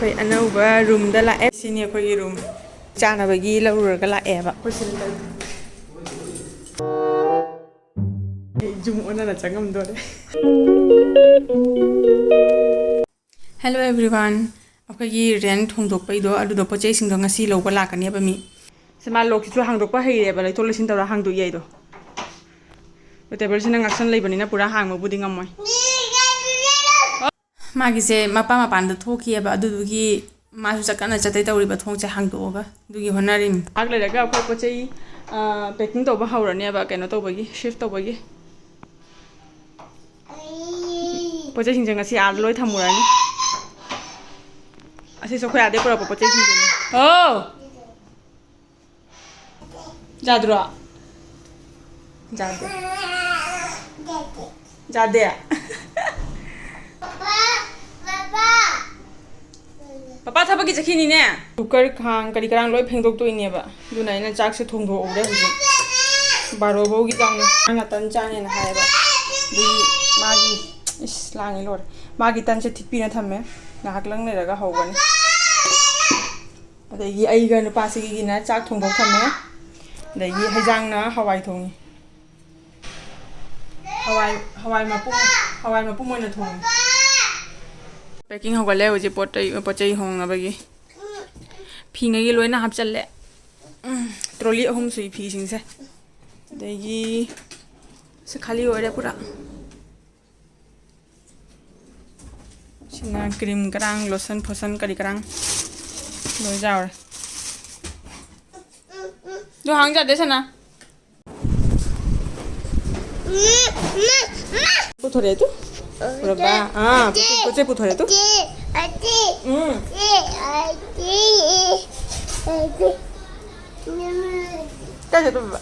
ꯑꯩꯈꯣꯏ ꯑꯅꯧꯕ ꯔꯨꯝꯗ ꯂꯥꯛꯑꯦ ꯁꯤꯅꯤ ꯑꯩꯈꯣꯏꯒꯤ ꯔꯨꯝ ꯆꯥꯅꯕꯒꯤ ꯂꯧꯔꯨꯔꯒ ꯂꯥꯛꯑꯦꯕ ꯑꯩꯈꯣꯏ ꯁꯤꯗ ꯖꯨꯝ ꯑꯣꯟꯅꯅ ꯆꯪꯉꯝꯗꯣꯔꯦ ꯍꯦꯜꯂꯣ ꯑꯦꯚ꯭ꯔꯤꯋꯥꯟ ꯑꯩꯈꯣꯏꯒꯤ ꯔꯦꯟꯠ ꯍꯣꯡꯗꯣꯛꯄꯩꯗꯣ ꯑꯗꯨꯗꯣ ꯄꯣꯠ ꯆꯩꯁꯤꯡꯗꯣ ꯉꯁꯤ ꯂꯧꯕ ꯂꯥꯛꯀꯅꯦꯕ ꯃꯤ ꯁꯤꯃꯥ ꯂꯣꯛꯁꯤꯁꯨ ꯍꯥꯡꯗꯣꯛꯄ ꯍꯩꯔꯦꯕ ꯂꯩꯊꯣꯛ ꯂꯩꯁꯤꯟ ꯇꯧꯔ ꯍꯥꯡꯗꯣꯛꯏ ꯑꯩꯗꯣ ꯇꯦꯕꯜꯁꯤꯅ ꯉꯥꯛꯁꯟ ꯂꯩꯕꯅꯤꯅ ꯄꯨꯔꯥ ꯍꯥꯡꯕꯕꯨꯗꯤ ꯉꯝꯃꯣꯏ ꯃꯥꯒꯤꯁꯦ ꯃꯄꯥꯟꯗ ꯊꯣꯛꯈꯤꯑꯕ ꯑꯗꯨꯗꯨꯒꯤ मासु चक्कन चतई तौरीब थोंसे हांगदोगा दुगी होनारिम आग लेरगा अखोय पोचई पैकिंग तौबा हौरनेबा कैनो तौबगी शिफ्ट तौबगी पोचई सिंजंग असि आद लोय थमुरानी असि सो खोय आदे पुरा पोचई सिंजंग ओ जादरो जादे जादे पापा थबक की चखीनी ने कुकर खांग करी करांग लोय फेंगदोक्तोइनेबा दुना इना चाक से थोंगदोओबरे हुजि 12 बौगी चांग आंगा तन चाने न हायबा दुई मागी इस लांगे लोर मागी तन से थिपिना थमे नाहकलंग लेरगा हौगनी अदगी अइगा नुपासिगी गिना चाक थोंगदोक थमे अदगी हजांगना हवाई थोंगी हवाई मपुम मोइना थोंगी पैकिंग होगले होजे पोचई होंगबगी फींगगी लोइना हापचल्ले ट्रॉली अहुम सुई फी सिंगसे देगी से खाली होरे पूरा सिना क्रीम करांग लोशन फोसन करी करांग लोइ जाओरे जो हांग जादे सना पुथोरे तू Berapa? Ah, putih putar itu? Kasih tu berapa?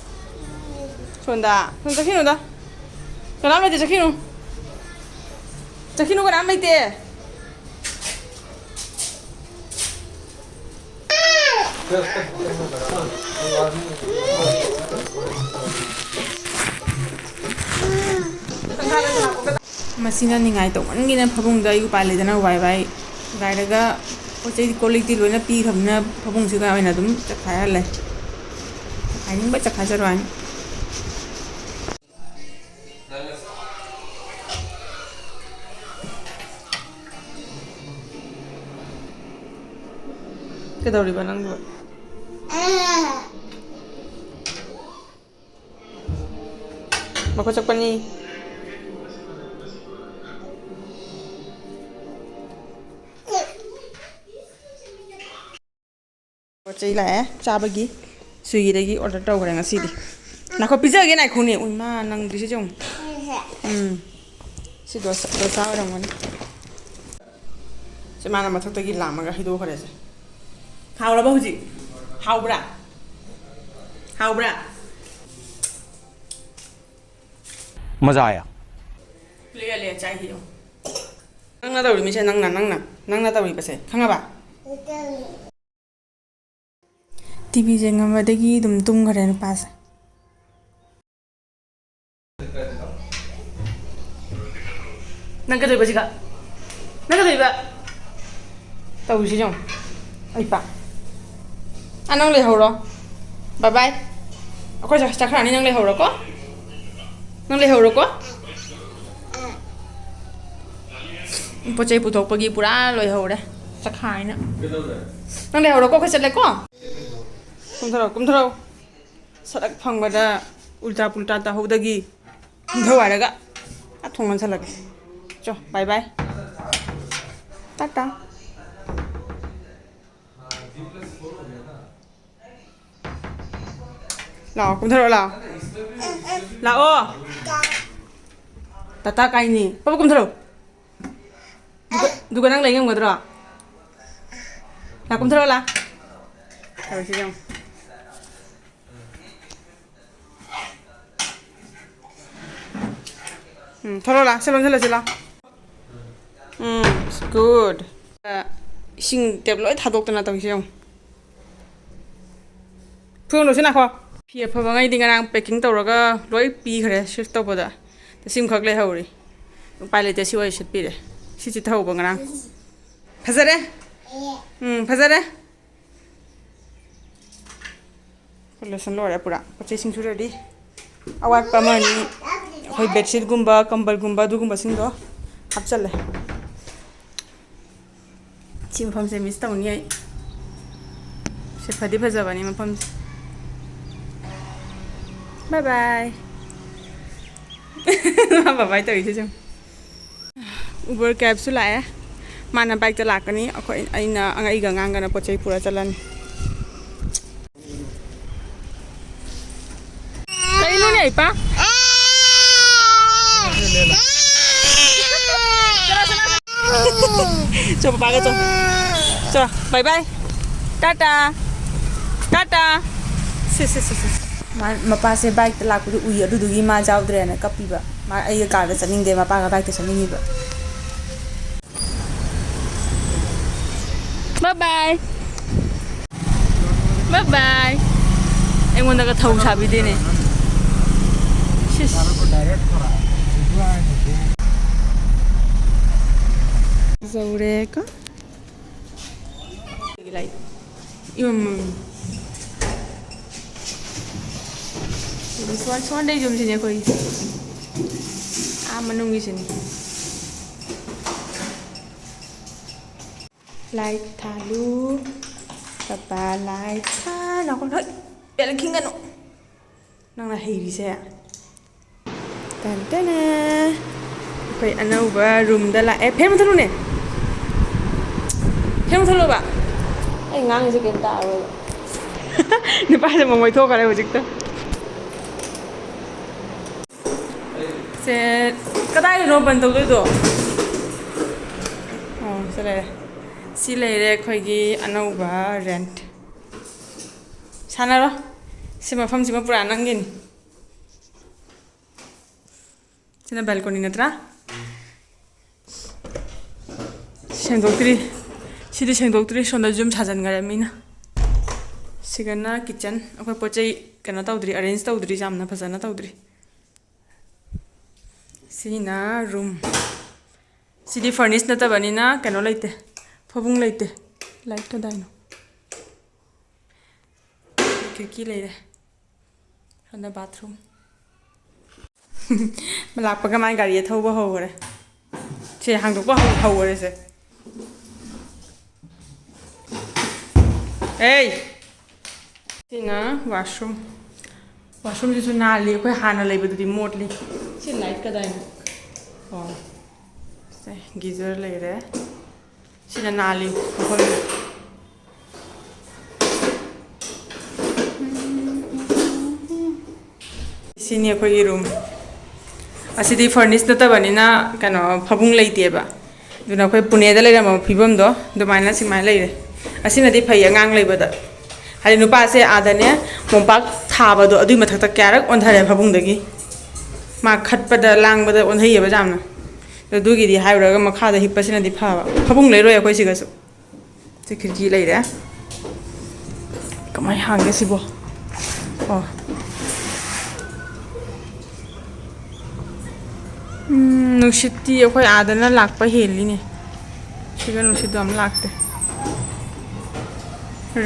Sonda, sonda kini dah. Kenapa dia cakinu? Cakinu kenapa itu? मसीना निगाई तो मनगिना फबुंगदा यु पालेदना वाई वाई गायरगा पोचै क्वालिटी लोइना पीखबना फबुंगसिगा ओइना दुम चखायले आइनिंग बा चखाजरवान केदौरिबा नंगो मको चकपनी पोचई लाए चाबगी स्विगी ऑर्डर तौरे ngसीदी नाखो पिजागे नाइखोने उइमा नंगदिसे जों सि दोसा ओरंगन से माना मथक्तगी लामगा हिदो खरेसे खावराबा हुजि हावब्रा मजा आया ले चाहिए नंगना तौरि मिसे नंगना तौरि बसे खंगाबा टीवी जेंगमदगी दुम तुमगरे नुपास नंग कदोइबसिगा नंग कदोइबा तौसि जों अइपा अनंग ले हौरो बाय बाय अखोय चखरानि नंग ले हौरो को पोचै पुथोकपगी पुरा लोइ हौरे चखाइना नंग ले हौरो को खै चले को कुमथराव सड़क फंगबदा उल्टा पुल्टा ताहौदगी धवारगा थोंगन सलग चो बाय बाय टाटा लाओ कुमथराव लाओ टाटा काइनी पापा कुमथराव दुगा नंग लाइ ngमगद्र ला कुमथराव ला तौसि जों थोड़ा ला चलो good इसिंग टेबलोय थादोक्तना तौसि जों फुंगदोसि नाखो फि फबंगाइ दिंगारां पैकिंग तौरगा लोय पीखरे शिफ्ट तौबदा तसिम खक ले हौरि उपाय लेते सि ओइ सिटपिरे सि चिथौबंगारां फजरे फजरे लेसन लोरे पूरा पचे सिंग सुरेडी अवाट पमानी होय बेडशीट गुंबा कंबल गुंबा दुगुंबा सिंगो हापचले ची मफम से मिस तौनी आई से फदी फजबानी मफम बाय बाय बाय बाय तो इसे उबर कैब सु लाए माना बाइक ता लाकनी अखोय अइना अंगाइगा ngang पोचै पूरा चलानी कइनो नै पा चलो पागा चलो बाय बाय टाटा टाटा से मपा से बाइक ता लाकु उइ अदुदुगी मा जाउद्रेना कपिबा मा अइ कार दा चनिंदे मपा बाइक ता चनिंगिबा Bye bye. Bye bye. Em muốn cái thầu xả bị đi này. Dầu đây có. Lại. Xoan đây dùng gì nhỉ coi. Mà nung gì gì. Light thalu papa light tha nó con hơi bé lên kinh ngân nọ năng là hì đi xe tàn tê nè phải ăn đâu và room đây là em phê một thằng luôn nè phê một thằng luôn bạn anh ngang gì cái ta rồi nếu bây giờ mà ngồi thô cả đây một chút thôi sẽ cái tay nó bận tàu rồi sẽ đây si leire khoigi anauba rent sanaro sima pham sima pura nangin sina balcony natra sengdoktri sidi sengdoktri sonda jum sajan ngare mina sigana kitchen akhoi pochai kana tawdri arrange tawdri jamna phajana tawdri sina room sidi furnish na tabanina kano leite Phobung leite light to dino khirki leire on the bathroom malak paga mai gari thauba hore che hangdok ba hore se hey sina washroom ji na li khoi hana leiba du di modli che light ka dino oh se geyser leire sina nali khol sini khoi room asidi furnish na tabanina kano phabung leite ba duna khoi pune da leira ma phibam do do maina simai leire asina di phai angang leiba da hari nupa se adane mompak thaba do adui mathak ta kyarak onthare phabung dagi ma khatpa da langba da onhai ba jamna दुगी दी हाइरगा मखादा हिप्पसिना दी फाबा फबुंग लेरोय अखोय सिगसु से खिरकी लेरे कमाय हांगे सिबो ओ नुसिती अखोय आदना लाकपा हेलिने सिगा नुसित हम लाकते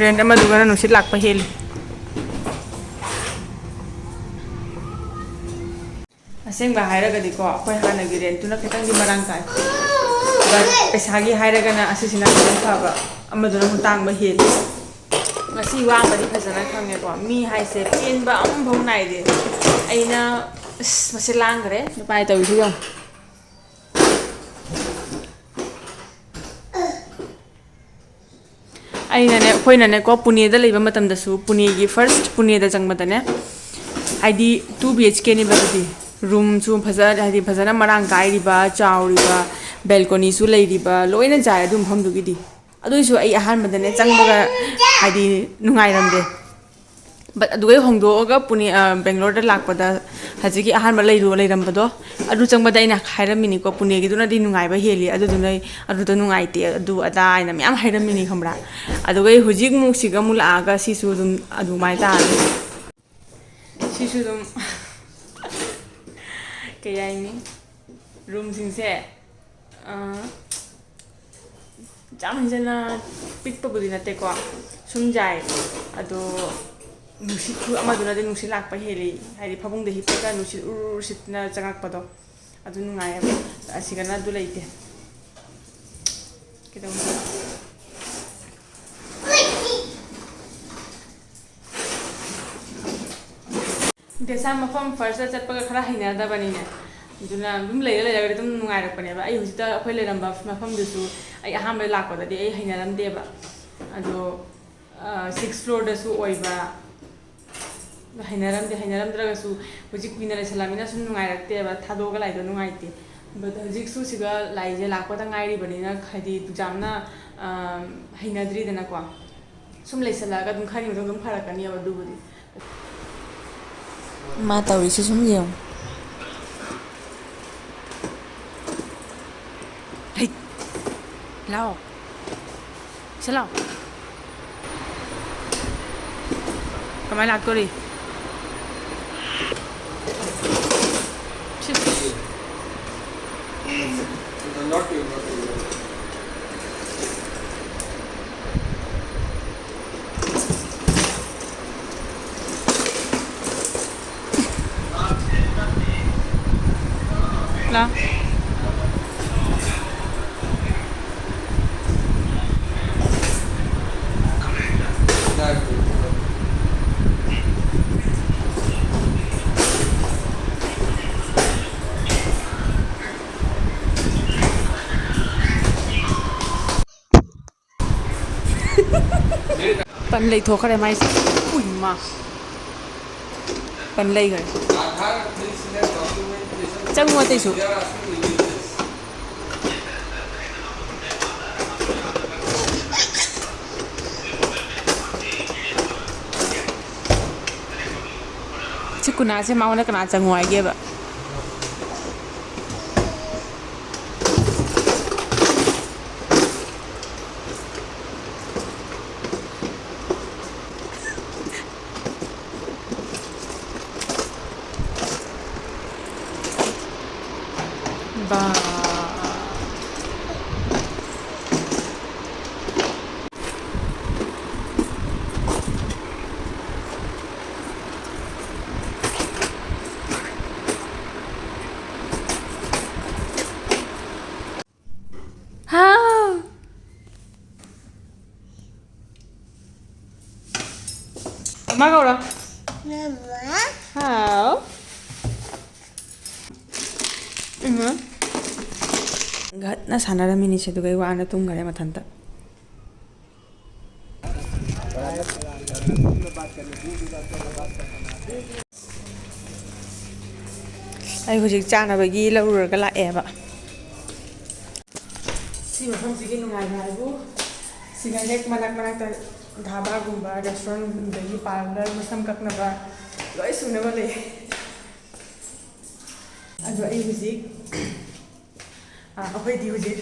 rent अमा दुगना नुसित Lakpa heli असेंबा हाइरगदि को अखोय हानगी rent तुना खितंग दि मरांग काय बट पैसागी हाइरगना असिसिना फाबा अमदुना हुतांगबा हेली ngasi wangadi phajana khange ko mi haise penba am bhong nai de aina mase langre pai tawi thi yong aina ne khoina ne ko pune da leiba matam da su pune gi first pune da jangma da ne id 2 bhk ni ba di room chu phaja hadi phajana marang kai ri ba chaw ri ba balcony su lei ri ba loina jai dum pham du gi di aduisu ai ahan madane changbaga hadi nungai ramde but adugai hongdoga puni bangalore da lakpada hajiki ahan ma leiru leirambado adu changbada ina khairamini ko pune gi duna di nungai ba heli adu dunai adu to nungai te adu ada ina myam hairamini khambra adugai hujik mu siga mul aga sisu dum adu mai ta sisu dum kayai ni room sing se ꯌꯥꯝ ꯍꯦꯟꯖꯟꯅ ꯄꯤꯛꯄꯕꯨꯗꯤ ꯅꯠꯇꯦꯀꯣ ꯁꯨꯝ ꯌꯥꯏ ꯑꯗꯣ ꯅꯨꯡꯁꯤꯠ ꯑꯃꯗꯨꯅꯗꯤ ꯅꯨꯡꯁꯤꯠ ꯂꯥꯛꯄ ꯍꯦꯜꯂꯤ ꯍꯥꯏꯗꯤ ꯐꯃꯨꯡꯗ ꯍꯤꯞꯄꯒ ꯅꯨꯡꯁꯤꯠ ꯎꯔ ꯁꯤꯠꯅ ꯆꯪꯉꯛꯄꯗꯣ ꯑꯗꯨ ꯅꯨꯡꯉꯥꯏꯌꯦꯕ ꯑꯁꯤꯒꯅ ꯑꯗꯨ ꯂꯩꯇꯦ ꯀꯩꯗꯧꯅꯤ ꯗꯦꯁꯥ ꯃꯐꯝ ꯐꯥꯔꯁꯇ ꯆꯠꯄꯒ ꯈꯔ ꯍꯩꯅꯗꯕꯅꯤꯅꯦ ꯑꯗꯨꯅ ꯑꯗꯨꯝ ꯂꯩꯔꯒꯗꯤ ꯑꯗꯨꯝ ꯅꯨꯡꯉꯥꯏꯔꯛꯄꯅꯦꯕ ꯑꯩ ꯍꯧꯖꯤꯛꯇ ꯑꯩꯈꯣꯏ ꯂꯩꯔꯝꯕ ꯃꯐꯝꯗꯨꯁꯨ ꯑꯩ ꯑꯍꯥꯟꯕꯗ ꯂꯥꯛꯄꯗꯗꯤ ꯑꯩ ꯍꯩꯅꯔꯝꯗꯦꯕ ꯑꯗꯣ 6th floorꯗꯁꯨ ꯑꯣꯏꯕ ꯍꯩꯅꯔꯝꯗ꯭ꯔꯒꯁꯨ ꯍꯧꯖꯤꯛ ꯀꯨꯏꯅ ꯂꯩꯁꯜꯂꯝꯃꯤꯅ ꯁꯨꯝ ꯅꯨꯡꯉꯥꯏꯔꯛꯇꯦꯕ ꯊꯥꯗꯣꯛꯑꯒ ꯂꯥꯏꯗꯣ ꯅꯨꯡꯉꯥꯏꯇꯦ ꯕꯠ ꯍꯧꯖꯤꯛꯁꯨ ꯁꯤꯒ ꯂꯥꯏꯁꯦ ꯂꯥꯛꯄꯗ ꯉꯥꯏꯔꯤꯕꯅꯤꯅ ꯍꯥꯏꯗꯤ ꯌꯥꯝꯅ ꯍꯩꯅꯗ꯭ꯔꯤꯗꯅꯀꯣ ꯁꯨꯝ ꯂꯩꯁꯜꯂꯛꯑꯒ ꯑꯗꯨꯝ ꯈꯔꯒꯤ ꯃꯇꯨꯡ ꯑꯗꯨꯝ ꯐꯔꯛꯀꯅꯤꯕ ꯑꯗꯨꯕꯨꯗꯤ ꯃꯥ ꯇꯧꯔꯤꯁꯤ ꯁꯨꯝ ꯌꯦꯡꯉꯨ ꯍꯩ ꯂꯥꯛꯑꯣ ꯁꯤ ꯂꯥꯛꯑꯣ ꯀꯃꯥꯏꯅ ꯂꯥꯛꯇꯣꯔꯤ لا Bắn lấy thuốc cái này mày ui mà bắn lấy cái chắc mua tay số chứ cô nào sẽ mau nó cái nào chẳng ngoài kia vậy và Má câu đâu? Hảo gatna sanarammini se dugai wana tumgare mathanta ai hojik chanabagi laururaga laeba si mafamsigi nungai haibu siga hek manak dhaba gumba restaurant dagi parlor masam kaknaba loi sunaba le ado ai hojik ꯑꯩꯈꯣꯏꯗꯤ ꯍꯧꯖꯤꯛ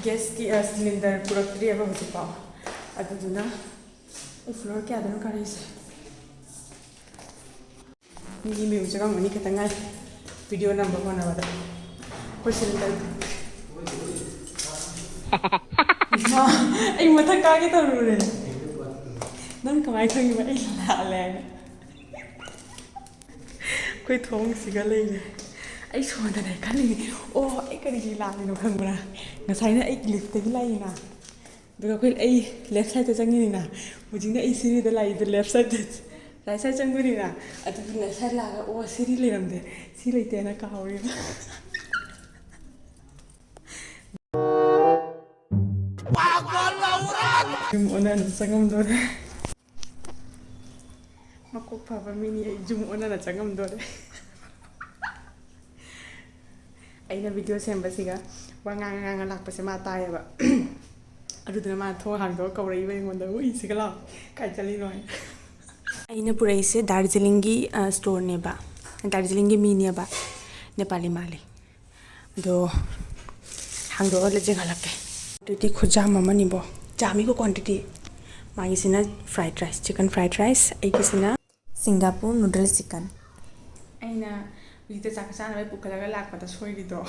ꯒ꯭ꯌꯥꯁꯀꯤ cylinder ꯄꯨꯔꯛꯇ꯭ꯔꯤꯑꯕ ꯍꯧꯖꯤꯛꯐꯥꯎ ꯑꯗꯨꯗꯨꯅ ꯑꯩ floor ꯀꯌꯥꯗꯅꯣ ꯀꯥꯔꯛꯏꯁꯦ ꯃꯤꯒꯤ ꯃꯌꯨꯝ ꯆꯪꯉꯝꯒꯅꯤ ꯈꯤꯇꯪ ꯉꯥꯏ ꯚꯤꯗꯤꯑꯣ ꯅꯝꯕ ꯍꯣꯠꯅꯕꯗ ꯑꯩꯈꯣꯏ ꯁꯤꯂꯤꯟꯗꯔ ꯑꯩ ꯃꯊꯛ ꯀꯥꯒꯦ ꯇꯧꯔꯨꯔꯦ ꯅꯪ ꯀꯃꯥꯏꯅ ꯈꯪꯉꯤꯕ ꯑꯩ ꯂꯥꯜꯂꯦ ꯍꯥꯏꯅ ꯑꯩꯈꯣꯏ ꯊꯣꯡꯁꯤꯒ ꯂꯩꯔꯦ ꯑꯩ ꯁꯣꯟꯗꯅꯦ ꯈꯜꯂꯤꯅꯦ ꯑꯣ ꯑꯩ ꯀꯔꯤꯒꯤ ꯂꯥꯜꯂꯤꯅꯣ ꯈꯪꯕ꯭ꯔꯥ ꯉꯁꯥꯏꯅ ꯑꯩ ꯂꯤꯐꯇꯒꯤ ꯂꯥꯛꯏꯅ ꯑꯗꯨꯒ ꯑꯩꯈꯣꯏ ꯑꯩ ꯂꯦꯐ ꯁꯥꯏꯗꯇ ꯆꯪꯉꯤꯅꯤꯅ ꯍꯧꯖꯤꯛꯅ ꯑꯩ ꯁꯤꯔꯤꯗ ꯂꯥꯛꯏꯗꯣ ꯂꯦꯐ ꯁꯥꯏꯗ ꯔꯥꯏꯠ ꯁꯥꯏꯗ ꯆꯪꯗꯣꯏꯅꯤꯅ ꯑꯗꯨꯒ ꯂꯦꯐ ꯁꯥꯏꯗ ꯂꯥꯛꯑꯒ ꯑꯣ ꯁꯤꯔꯤ ꯂꯩꯔꯝꯗꯦ ꯁꯤ ꯂꯩꯇꯦꯅ ꯀꯥꯎꯔꯦꯕ ꯌꯨꯝ ꯑꯣꯟꯅꯅ ꯆꯪꯉꯝꯗꯣꯔꯦ ꯃꯀꯣꯛ ꯐꯕ ꯃꯤꯅꯤ ꯑꯩ ꯌꯨꯝ ꯑꯣꯟꯅꯅ ꯆꯪꯉꯝꯗꯣꯔꯦ ꯑꯩꯅ ꯚꯤꯗꯤꯑꯣ ꯁꯦꯝꯕꯁꯤꯒ ꯋꯥ ꯉꯥꯡꯉ ꯂꯥꯛꯄꯁꯦ ꯃꯥ ꯇꯥꯏꯌꯦꯕ ꯑꯗꯨꯗꯨꯅ ꯃꯥ ꯊꯣꯡ ꯍꯥꯡꯗꯣꯛꯑꯒ ꯀꯧꯔꯛꯏꯕ ꯑꯩꯉꯣꯟꯗ ꯎꯏ ꯁꯤꯒ ꯂꯥꯛꯑꯣ ꯀꯥꯏ ꯆꯠꯂꯤꯅꯣ ꯍꯥꯏꯅ ꯑꯩꯅ ꯄꯨꯔꯛꯏꯁꯦ ꯗꯥꯔꯖꯤꯂꯤꯡꯒꯤ ꯁ꯭ꯇꯣꯔꯅꯦꯕ ꯗꯥꯔꯖꯤꯂꯤꯡꯒꯤ ꯃꯤꯅꯦꯕ ꯅꯦꯄꯥꯂꯤ ꯃꯥꯜꯂꯤ ꯑꯗꯣ ꯍꯥꯡꯗꯣꯛꯑꯒ ꯌꯦꯡꯍꯜꯂꯛꯀꯦ ꯀ꯭ꯋꯥꯟꯇꯤꯇꯤ ꯈꯨꯖꯥꯝ ꯑꯃꯅꯤꯕꯣ ꯖꯥꯝꯃꯤꯀꯣ ꯀ꯭ꯋꯥꯟꯇꯤꯇꯤ ꯃꯥꯒꯤꯁꯤꯅ ꯐ꯭ꯔꯥꯏꯗ ꯔꯥꯏꯁ ꯆꯤꯛꯀꯟ ꯐ꯭ꯔꯥꯏꯗ ꯔꯥꯏꯁ ꯑꯩꯒꯤꯁꯤꯅ ꯁꯤꯡꯒꯥꯄꯨꯔ ꯅꯨꯗꯜ ꯆꯤꯛꯀꯟ ꯑꯩꯅ ꯍꯧꯖꯤꯛꯇ ꯆꯥꯛ ꯆꯥꯅꯕ ꯄꯨꯈꯠꯂꯒ ꯂꯥꯛꯄꯗ ꯁꯣꯏꯔꯤꯗꯣ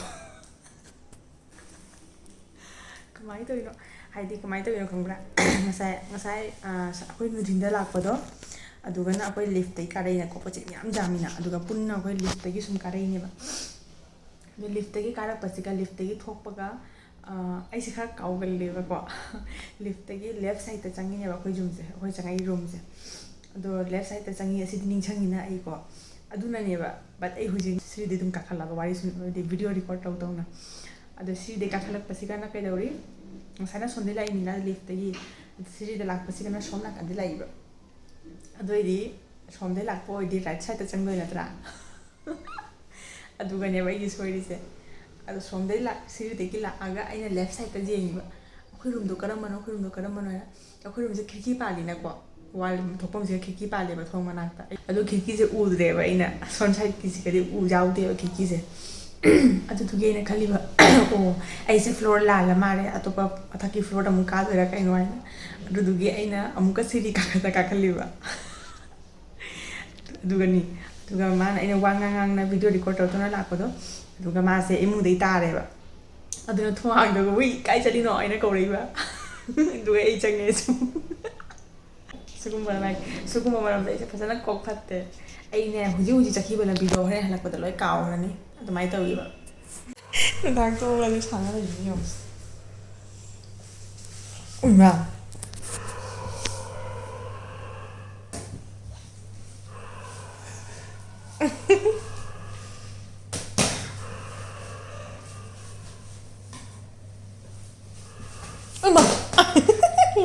ꯀꯃꯥꯏꯅ ꯇꯧꯔꯤꯅꯣ ꯍꯥꯏꯗꯤ ꯀꯃꯥꯏꯅ ꯇꯧꯋꯤꯅꯣ ꯈꯪꯕ꯭ꯔꯥ ꯉꯁꯥꯏ ꯑꯩꯈꯣꯏ ꯅꯨꯡꯊꯤꯟꯗ ꯂꯥꯛꯄꯗꯣ ꯑꯗꯨꯒꯅ ꯑꯩꯈꯣꯏ ꯂꯤꯐꯇꯩ ꯀꯥꯔꯛꯏꯅꯀꯣ ꯄꯣꯠ ꯆꯩ ꯃꯌꯥꯝ ꯌꯥꯝꯃꯤꯅ ꯑꯗꯨꯒ ꯄꯨꯟꯅ ꯑꯩꯈꯣꯏ ꯂꯤꯐꯇꯒꯤ ꯁꯨꯝ ꯀꯥꯔꯛꯏꯅꯦꯕ ꯑꯗꯣ ꯂꯤꯐꯇꯒꯤ ꯀꯥꯔꯛꯄꯁꯤꯒ ꯂꯤꯐꯇꯒꯤ ꯊꯣꯛꯄꯒ ꯑꯩꯁꯦ ꯈꯔ ꯀꯥꯎꯒꯜꯂꯦꯕꯀꯣ ꯂꯤꯐꯇꯒꯤ ꯂꯦꯐ ꯁꯥꯏꯗꯇ ꯆꯪꯉꯤꯅꯦꯕ ꯑꯩꯈꯣꯏ ꯔꯨꯝꯁꯦ ꯑꯩꯈꯣꯏ ꯆꯪꯉꯛꯏ ꯔꯨꯝꯁꯦ ꯑꯗꯣ ꯂꯦꯐ ꯁꯥꯏꯗꯇ ꯆꯪꯉꯤ ꯑꯁꯤꯗꯤ ꯅꯤꯡꯁꯤꯡꯉꯤꯅ ꯑꯩꯀꯣ ꯑꯗꯨꯅꯅꯦꯕ ꯕꯠ ꯑꯩ ꯍꯧꯖꯤꯛ ꯁꯤꯗꯤ ꯑꯗꯨꯝ ꯀꯥꯈꯠꯂꯕ ꯋꯥꯔꯤ ꯁꯨꯝ ꯚꯤꯗꯤꯑꯣ ꯔꯦꯀꯣꯔꯠ ꯇꯧꯅ ꯑꯗꯣ ꯁꯤꯗꯤ ꯀꯥꯈꯠꯂꯛꯄꯁꯤꯒꯅ ꯀꯩꯗꯧꯔꯤ ꯉꯁꯥꯏꯅ ꯁꯣꯝꯗꯩ ꯂꯥꯛꯏꯅꯤꯅ ꯂꯤꯐꯇꯒꯤ ꯁꯤꯗ ꯂꯥꯛꯄꯁꯤꯒꯅ ꯁꯣꯝ ꯅꯥꯀꯟꯗ ꯂꯥꯛꯏꯕ ꯑꯗꯨꯑꯣꯏꯗꯤ ꯁꯣꯝꯗꯩ ꯂꯥꯛꯄ ꯑꯣꯏꯗꯤ ꯔꯥꯏꯠ ꯁꯥꯏꯗꯇ ꯆꯪꯗꯣꯏ ꯅꯠꯇ꯭ꯔꯥ ꯑꯗꯨꯒꯅꯦꯕ ꯑꯩꯒꯤ ꯁꯣꯏꯔꯤꯁꯦ ꯑꯗꯣ ꯁꯣꯝꯗꯩ ꯁꯤꯗꯒꯤ ꯂꯥꯛꯑꯒ ꯑꯩꯅ ꯂꯦꯐ ꯁꯥꯏꯗꯇ ꯌꯦꯡꯉꯤꯕ ꯑꯩꯈꯣꯏ ꯔꯨꯝꯗꯣ ꯀꯔꯝꯕꯅꯣ ꯍꯥꯏꯅ ꯑꯩꯈꯣꯏ ꯔꯨꯝꯁꯦ ꯈꯤꯔꯀꯤ ꯄꯥꯜꯂꯤꯅꯀꯣ ꯋꯥꯜ ꯊꯣꯛꯐꯝꯁꯤꯒ ꯈꯤꯔꯀꯤ ꯄꯥꯜꯂꯦꯕ ꯊꯣꯡ ꯃꯅꯥꯛꯇ ꯑꯗꯣ ꯈꯤꯔꯀꯤꯁꯦ ꯎꯗ꯭ꯔꯦꯕ ꯑꯩꯅ ꯁꯣꯝ ꯁꯥꯏꯗꯀꯤꯁꯤꯒꯗꯤ ꯌꯥꯎꯗꯦꯕ ꯈꯤꯔꯀꯤꯁꯦ ꯑꯗꯨꯗꯨꯒꯤ ꯑꯩꯅ ꯈꯜꯂꯤꯕ ꯑꯣ ꯑꯩꯁꯦ ꯐ꯭ꯂꯣꯔ ꯂꯥꯜꯂ ꯃꯥꯜꯂꯦ ꯑꯇꯣꯞꯄ ꯃꯊꯛꯀꯤ ꯐ꯭ꯂꯣꯔꯗ ꯑꯃꯨꯛ ꯀꯥꯗꯣꯏꯔꯥ ꯀꯩꯅꯣ ꯍꯥꯏꯅ ꯑꯗꯨꯗꯨꯒꯤ ꯑꯩꯅ ꯑꯃꯨꯛꯀ ꯁꯤꯔꯤ ꯀꯥꯈꯠꯂꯤꯕ ꯑꯗꯨꯒ ꯃꯥꯅ ꯑꯩꯅ ꯋꯥ ꯉꯥꯡꯅ ꯚꯤꯗꯤꯑꯣ ꯔꯦꯀꯣꯔꯠ ꯇꯧꯗꯨꯅ ꯂꯥꯛꯄꯗꯣ ꯑꯗꯨꯒ ꯃꯥꯁꯦ ꯏꯃꯨꯡꯗꯩ ꯇꯥꯔꯦꯕ ꯑꯗꯨꯅ ꯊꯣꯡꯍꯥꯡꯗꯒ ꯋꯤ ꯀꯥꯏ ꯆꯠꯂꯤꯅꯣ ꯑꯩꯅ ꯀꯧꯔꯛꯏꯕ ꯑꯗꯨꯒ ꯑꯩ ꯆꯪꯉꯦ ꯁꯤꯒꯨꯝꯕ ꯃꯔꯝꯗ ꯑꯩꯁꯦ ꯐꯖꯅ ꯀꯣꯛ ꯐꯠꯇꯦ ꯑꯩꯅꯦ ꯍꯧꯖꯤꯛ ꯆꯠꯈꯤꯕ ꯂꯝꯕꯤꯗꯣ ꯍꯣꯔꯦꯟ ꯍꯜꯂꯛꯄꯗ ꯂꯣꯏ ꯀꯥꯎꯈ꯭ꯔꯅꯤ ꯑꯗꯨꯃꯥꯏꯅ ꯇꯧꯔꯤꯕ ꯅꯨꯡꯗꯥꯡ ꯇꯣꯛꯑꯒ ꯁꯥꯟꯅ ꯂꯩꯕꯅꯤ ꯌꯦꯡꯉꯨ ꯎꯏꯃꯥ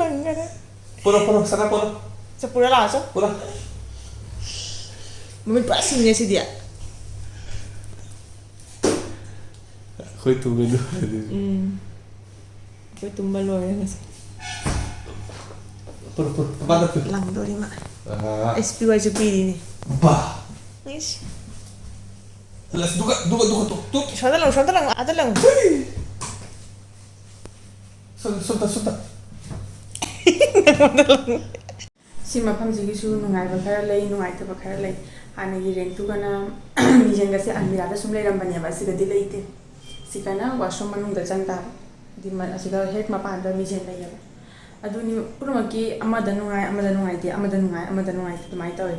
langgar Pura, sana pura. sepura langsung Pura. mami pastinya sih dia Khoi tunggu dulu. Gue tumbal lo ya nggak sih Pura, apa tuh? langgar lima SP wajib ini Bah. Yes. Let's tuh. Sudah lang, ada lang. Sudah. ꯁꯤ ꯃꯐꯝꯁꯤꯒꯤꯁꯨ ꯅꯨꯡꯉꯥꯏꯕ ꯈꯔ ꯂꯩ ꯅꯨꯡꯉꯥꯏꯇꯕ ꯈꯔ ꯂꯩ ꯍꯥꯟꯅꯒꯤ ꯔꯦꯟꯇꯨꯒꯅ ꯃꯤꯖꯟꯒꯁꯦ ꯑꯜꯃꯤꯔꯥꯗ ꯁꯨꯝ ꯂꯩꯔꯝꯕꯅꯦꯕ ꯑꯁꯤꯗꯗꯤ ꯂꯩꯇꯦ ꯁꯤꯒꯅ ꯋꯥꯁꯔꯨꯝ ꯃꯅꯨꯡꯗ ꯆꯪ ꯇꯥꯕ ꯑꯁꯤꯗ ꯍꯦꯛ ꯃꯄꯥꯟꯗ ꯃꯤꯖꯟ ꯂꯩꯌꯦꯕ ꯑꯗꯨꯅꯤ ꯄꯨꯝꯅꯃꯛꯀꯤ ꯑꯃꯗ ꯅꯨꯡꯉꯥꯏ ꯑꯃꯗ ꯅꯨꯡꯉꯥꯏꯇꯦ ꯑꯃꯗ ꯅꯨꯡꯉꯥꯏ ꯑꯃꯗ ꯅꯨꯡꯉꯥꯏꯇꯦ ꯑꯗꯨꯃꯥꯏꯅ ꯇꯧꯋꯦ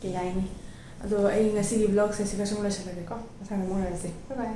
ꯀꯩ ꯍꯥꯏꯅꯤ ꯑꯗꯣ ꯑꯩ ꯉꯁꯤꯒꯤ ꯕ꯭ꯂꯣꯒꯁꯦ ꯁꯤꯒ ꯁꯨꯝ ꯂꯣꯏꯁꯤꯜꯂꯒꯦꯀꯣ ꯃꯊꯪ ꯑꯃꯨꯛ ꯎꯅꯔꯁꯦ ꯕꯥꯏ ꯕꯥꯏ